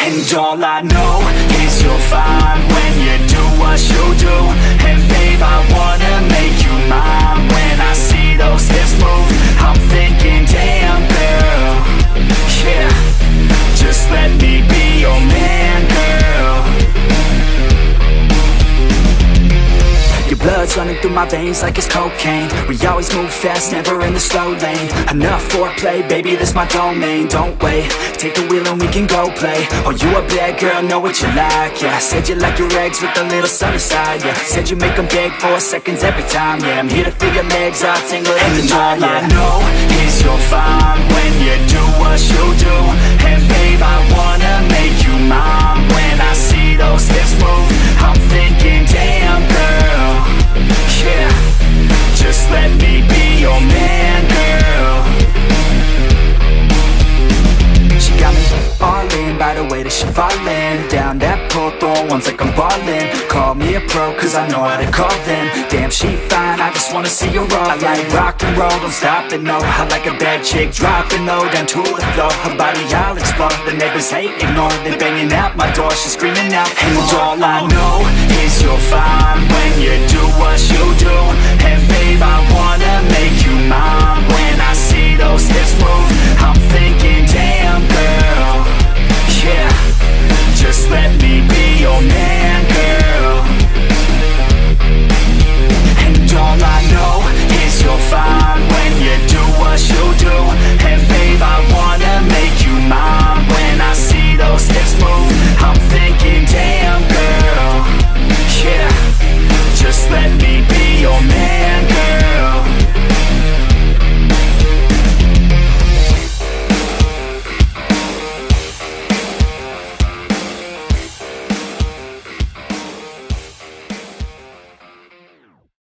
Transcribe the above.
And all I know is you're fine when you do what you do. And babe, I wanna make you mine. When I see those hips move, I'm thinking, damn girl, yeah, just let me be your man, girl. Your blood's running through my veins like it's cocaine. We always move fast, never in the slow lane. Enough foreplay, baby, this my domain. Don't wait, take the wheel and we can go play. Oh, you a bad girl, know what you like, yeah. Said you like your eggs with a little sunny side, yeah. Said you make them beg 4 seconds every time, yeah. I'm here to feel your legs all tingle at the night, yeah. And all I know is you're fine when you do what you do. And babe, I wanna make you mine. When I see those hips move, I'm thinking, damn girl, yeah, just let me be your man, girl. She got me all in by the way that she fallin' down that pole, throwing ones like I'm ballin'. Call me a pro, cause I know how to call them. Damn, she fine, I just wanna see her roll. I like rock and roll, don't stop it, no. I like a bad chick, dropping low down to the floor. Her body, I'll explore. The neighbors hate, ignore. They banging at my door, she's screaming out. And all I know is you're fine when you do what you